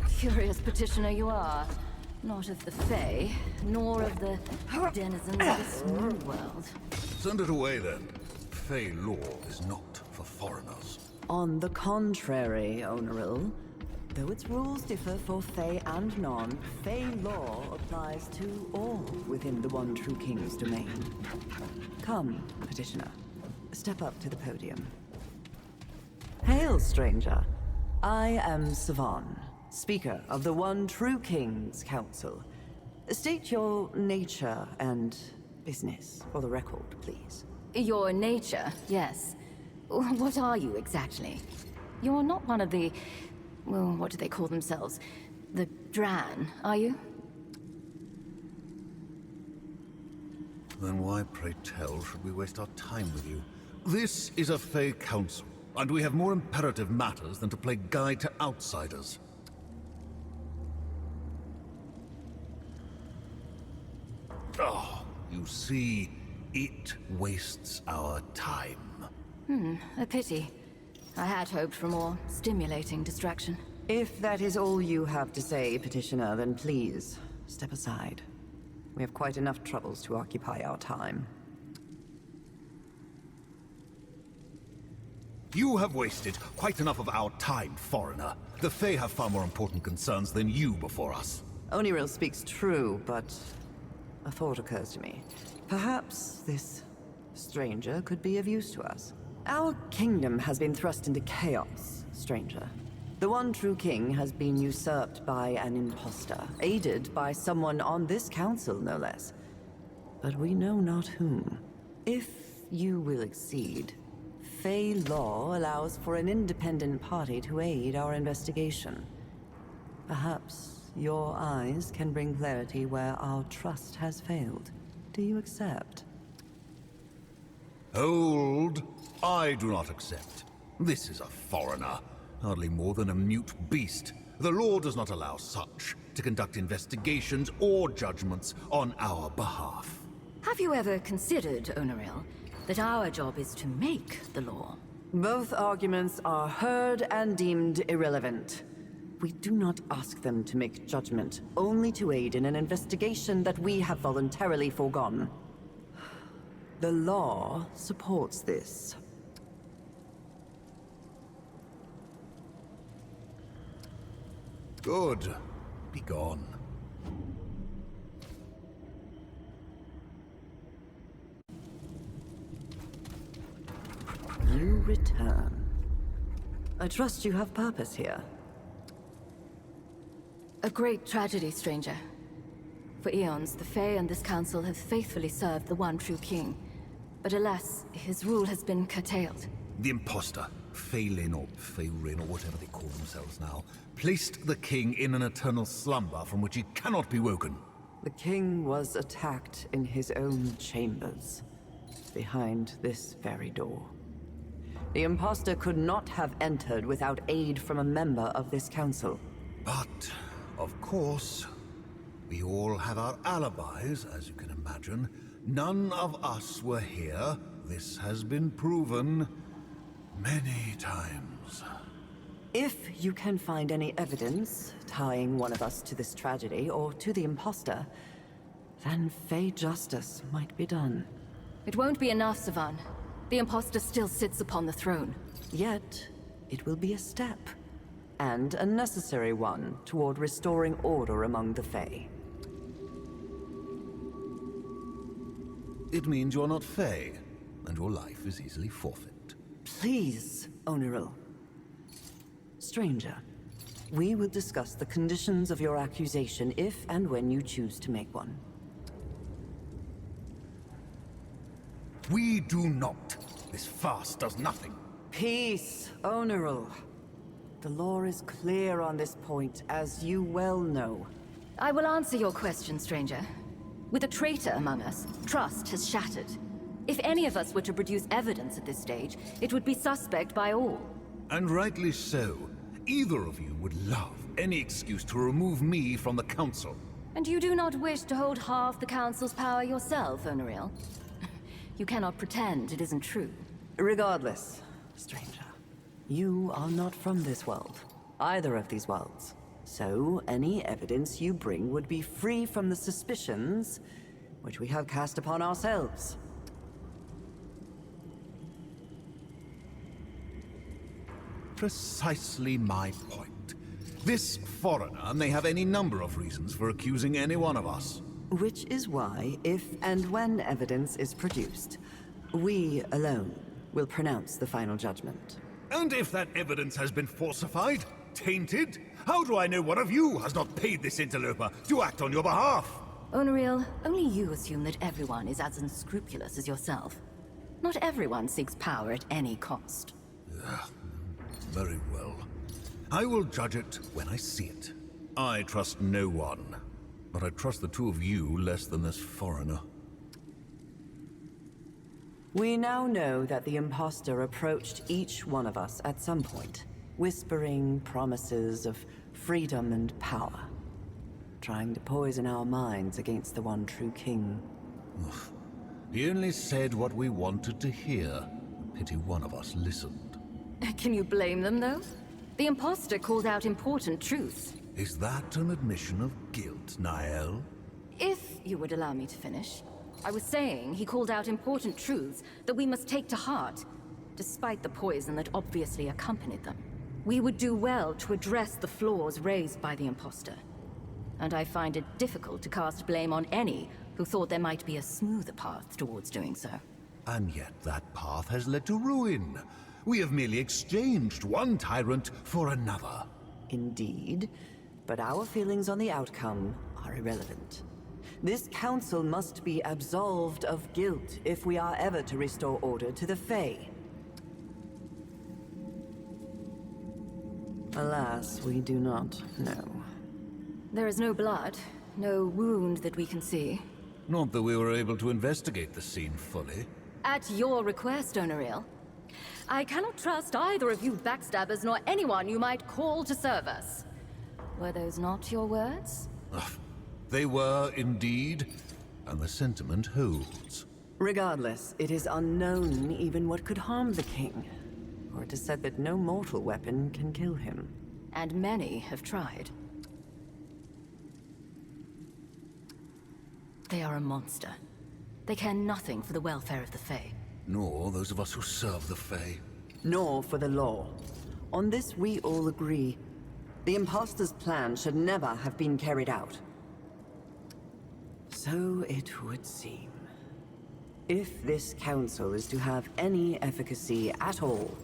curious petitioner you are. Not of the Fae, nor of the denizens of this new world. Send it away then. Fae law is not for foreigners. On the contrary, Oneril. Though its rules differ for Fae and non, Fae law applies to all within the One True King's domain. Come, petitioner. Step up to the podium. Hail, stranger. I am Savan, speaker of the One True King's Council. State your nature and business for the record, please. Your nature, yes. What are you exactly? You're not one of the... well, what do they call themselves? The Dran, are you? Then why, pray tell, should we waste our time with you? This is a Fae council, and we have more imperative matters than to play guide to outsiders. Oh, you see, it wastes our time. A pity. I had hoped for more stimulating distraction. If that is all you have to say, petitioner, then please, step aside. We have quite enough troubles to occupy our time. You have wasted quite enough of our time, foreigner. The Fae have far more important concerns than you before us. Oneril speaks true, but a thought occurs to me. Perhaps this stranger could be of use to us. Our kingdom has been thrust into chaos, stranger. The One True King has been usurped by an impostor, aided by someone on this council, no less. But we know not whom. If you will accede, Fae law allows for an independent party to aid our investigation. Perhaps your eyes can bring clarity where our trust has failed. Do you accept? Hold! I do not accept. This is a foreigner, hardly more than a mute beast. The law does not allow such to conduct investigations or judgments on our behalf. Have you ever considered, Oneril, that our job is to make the law? Both arguments are heard and deemed irrelevant. We do not ask them to make judgment, only to aid in an investigation that we have voluntarily foregone. The law supports this. Good. Be gone. You return. I trust you have purpose here. A great tragedy, stranger. For eons, the Fae and this council have faithfully served the One True King. But alas, his rule has been curtailed. The impostor, Phelan or Pherin or whatever they call themselves now, placed the king in an eternal slumber from which he cannot be woken. The king was attacked in his own chambers, behind this very door. The impostor could not have entered without aid from a member of this council. But, of course, we all have our alibis, as you can imagine. None of us were here. This has been proven many times. If you can find any evidence tying one of us to this tragedy or to the impostor, then Fae justice might be done. It won't be enough, Savan. The impostor still sits upon the throne. Yet, it will be a step, and a necessary one, toward restoring order among the Fae. It means you're not Fae, and your life is easily forfeit. Please, Oneril. Stranger, we will discuss the conditions of your accusation if and when you choose to make one. We do not. This farce does nothing. Peace, Oneril. The law is clear on this point, as you well know. I will answer your question, stranger. With a traitor among us, trust has shattered. If any of us were to produce evidence at this stage, it would be suspect by all. And rightly so. Either of you would love any excuse to remove me from the council. And you do not wish to hold half the council's power yourself, Oneril? You cannot pretend it isn't true. Regardless, stranger, you are not from this world. Either of these worlds. So, any evidence you bring would be free from the suspicions which we have cast upon ourselves. Precisely my point. This foreigner may have any number of reasons for accusing any one of us. Which is why, if and when evidence is produced, we alone will pronounce the final judgment. And if that evidence has been falsified, tainted, how do I know one of you has not paid this interloper to act on your behalf? Onreal, only you assume that everyone is as unscrupulous as yourself. Not everyone seeks power at any cost. Very well. I will judge it when I see it. I trust no one, but I trust the two of you less than this foreigner. We now know that the impostor approached each one of us at some point, whispering promises of freedom and power, trying to poison our minds against the one true king. He only said what we wanted to hear. Pity one of us listened. Can you blame them, though? The imposter called out important truths. Is that an admission of guilt, Niall? If you would allow me to finish. I was saying he called out important truths that we must take to heart, despite the poison that obviously accompanied them. We would do well to address the flaws raised by the imposter. And I find it difficult to cast blame on any who thought there might be a smoother path towards doing so. And yet that path has led to ruin. We have merely exchanged one tyrant for another. Indeed, but our feelings on the outcome are irrelevant. This council must be absolved of guilt if we are ever to restore order to the Fae. Alas, we do not know. There is no blood, no wound that we can see. Not that we were able to investigate the scene fully. At your request, Onreal. I cannot trust either of you backstabbers nor anyone you might call to serve us. Were those not your words? They were indeed, and the sentiment holds. Regardless, it is unknown even what could harm the king. For it is said that no mortal weapon can kill him. And many have tried. They are a monster. They care nothing for the welfare of the Fae. Nor those of us who serve the Fae. Nor for the law. On this we all agree. The impostor's plan should never have been carried out. So it would seem. If this council is to have any efficacy at all,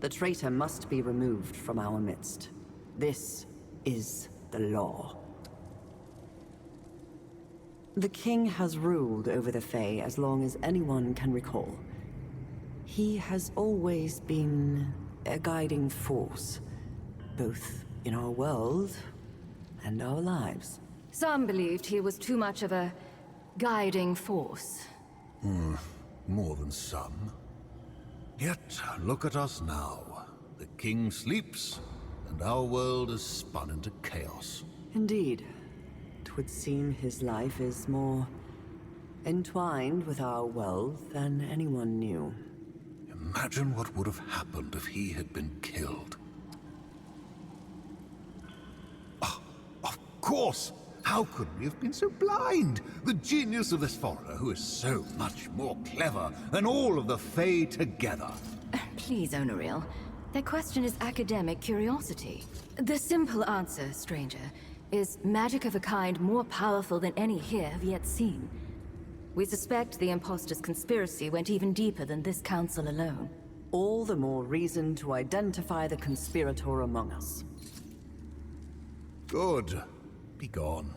the traitor must be removed from our midst. This is the law. The king has ruled over the Fae as long as anyone can recall. He has always been a guiding force, both in our world and our lives. Some believed he was too much of a guiding force. More than some. Yet, look at us now. The king sleeps, and our world is spun into chaos. Indeed. It would seem his life is more entwined with our world than anyone knew. Imagine what would have happened if he had been killed. Oh, of course! How could we have been so blind? The genius of this foreigner who is so much more clever than all of the Fae together. Please, Onreal. Their question is academic curiosity. The simple answer, stranger, is magic of a kind more powerful than any here have yet seen. We suspect the impostor's conspiracy went even deeper than this council alone. All the more reason to identify the conspirator among us. Good. Be gone.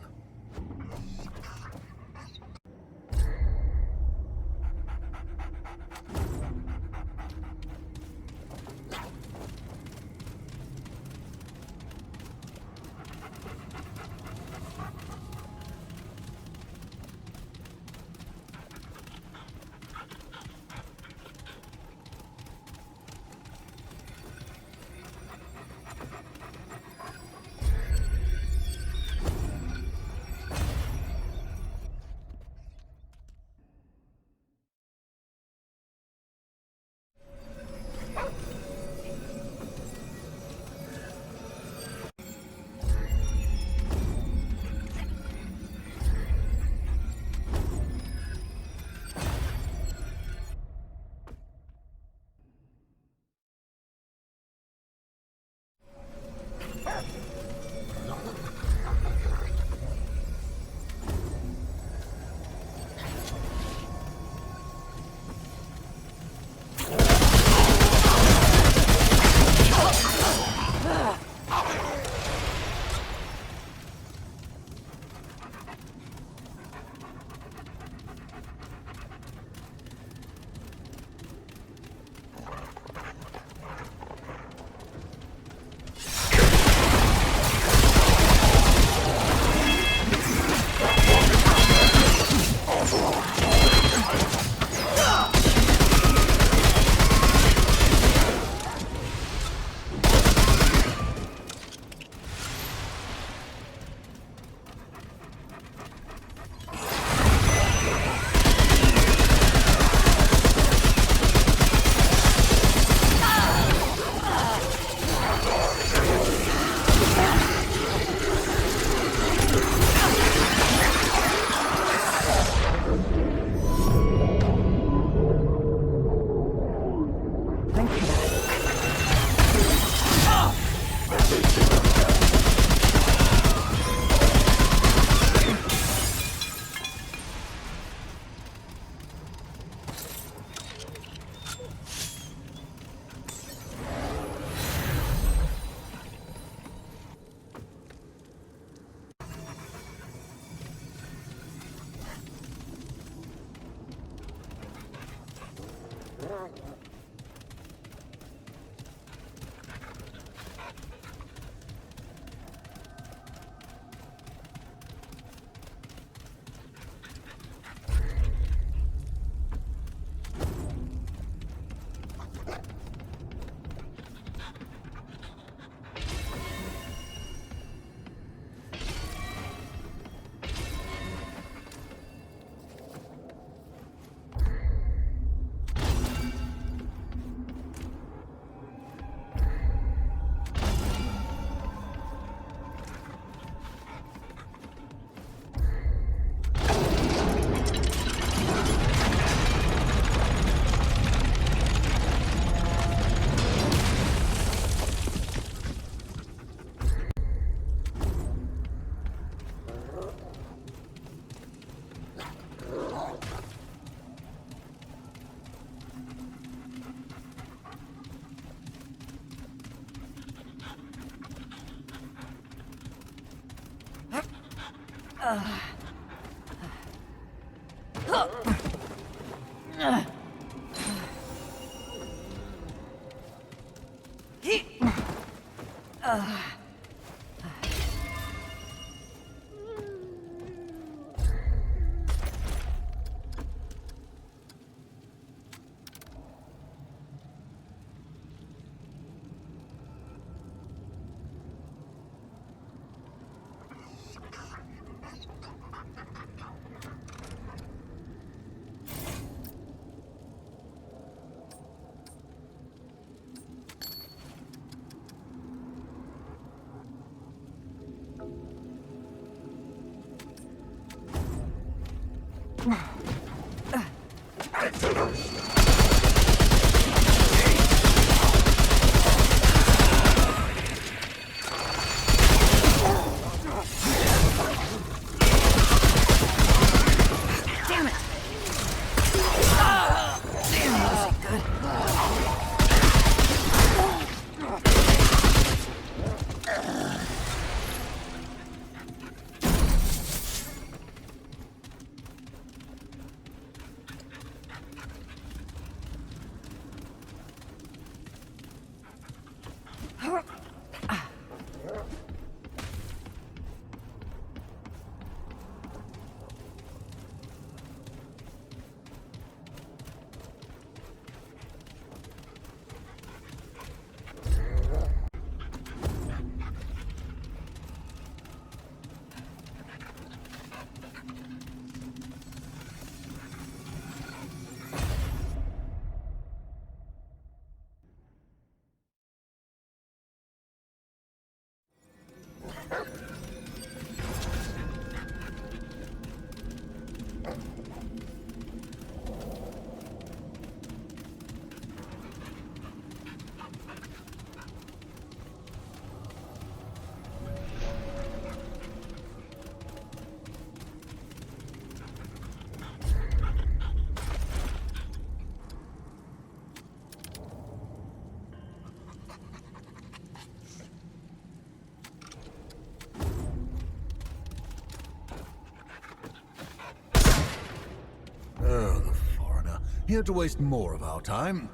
Oh, the foreigner. Here to waste more of our time.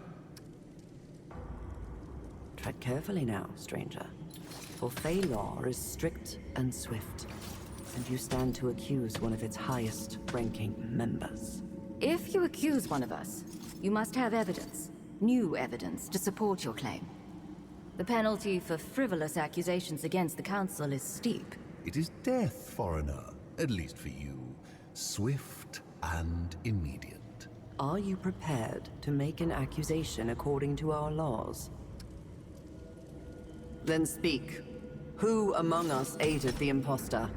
Tread carefully now, stranger. For Fey law is strict and swift, and you stand to accuse one of its highest-ranking members. If you accuse one of us, you must have evidence, new evidence, to support your claim. The penalty for frivolous accusations against the Council is steep. It is death, foreigner. At least for you. Swift and immediate. Are you prepared to make an accusation according to our laws? Then speak. Who among us aided the imposter?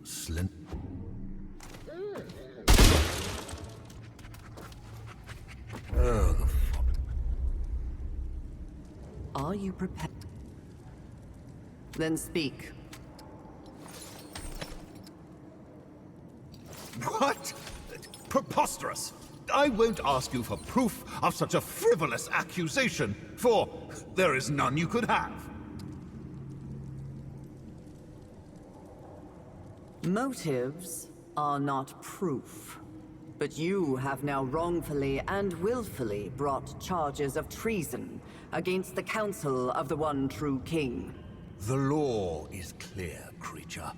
Slint. Oh, the Are you prepared? Then speak. What? Preposterous! I won't ask you for proof of such a frivolous accusation, for there is none you could have. Motives are not proof. But you have now wrongfully and willfully brought charges of treason against the Council of the One True King. The law is clear, creature.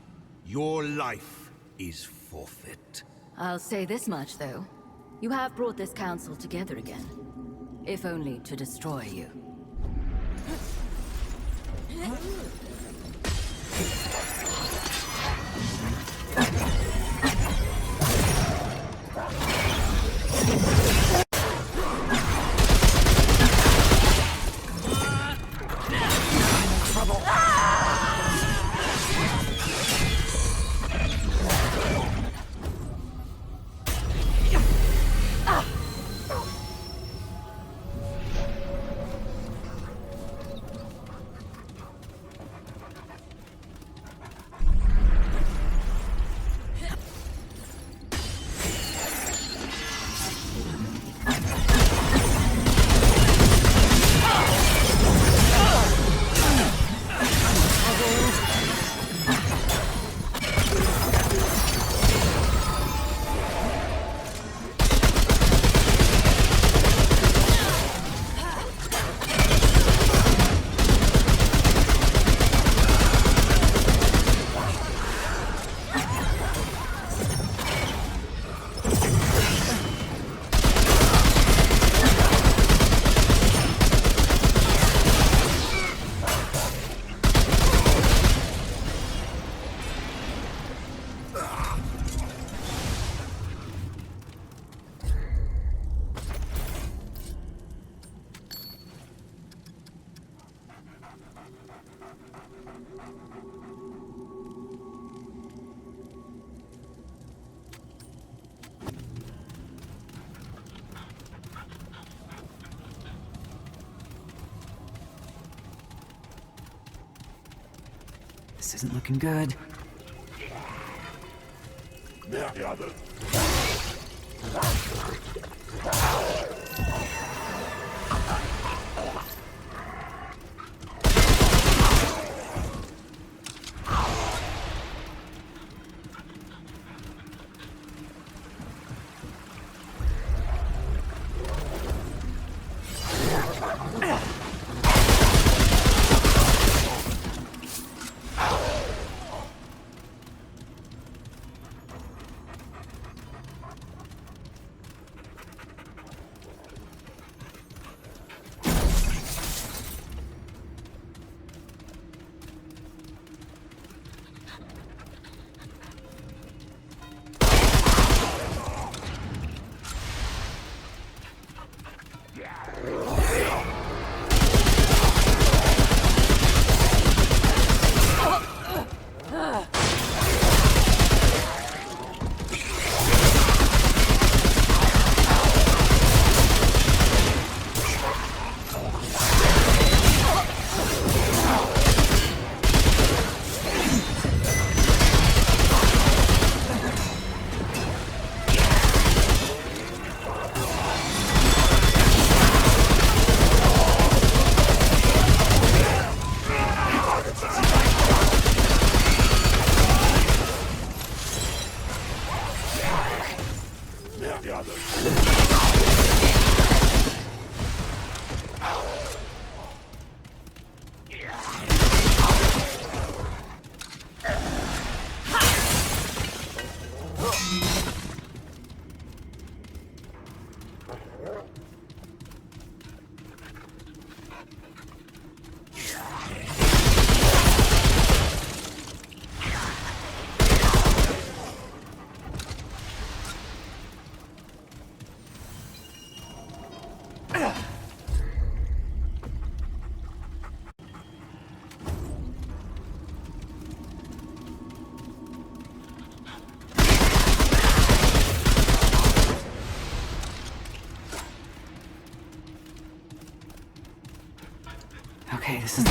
Your life is forfeit. I'll say this much, though. You have brought this council together again. If only to destroy you. This isn't looking good. Okay, this is...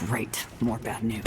Great. More bad news.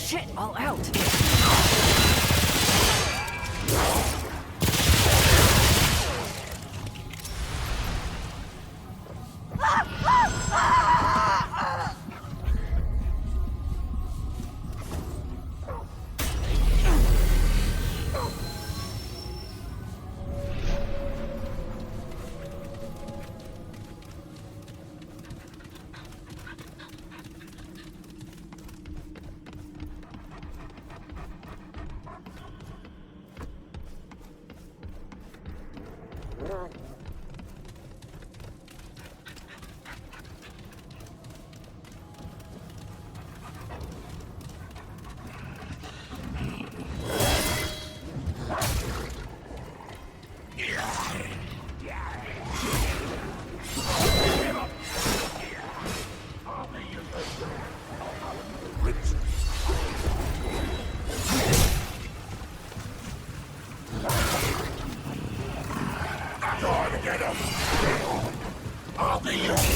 Shit, all out. I'll be yours.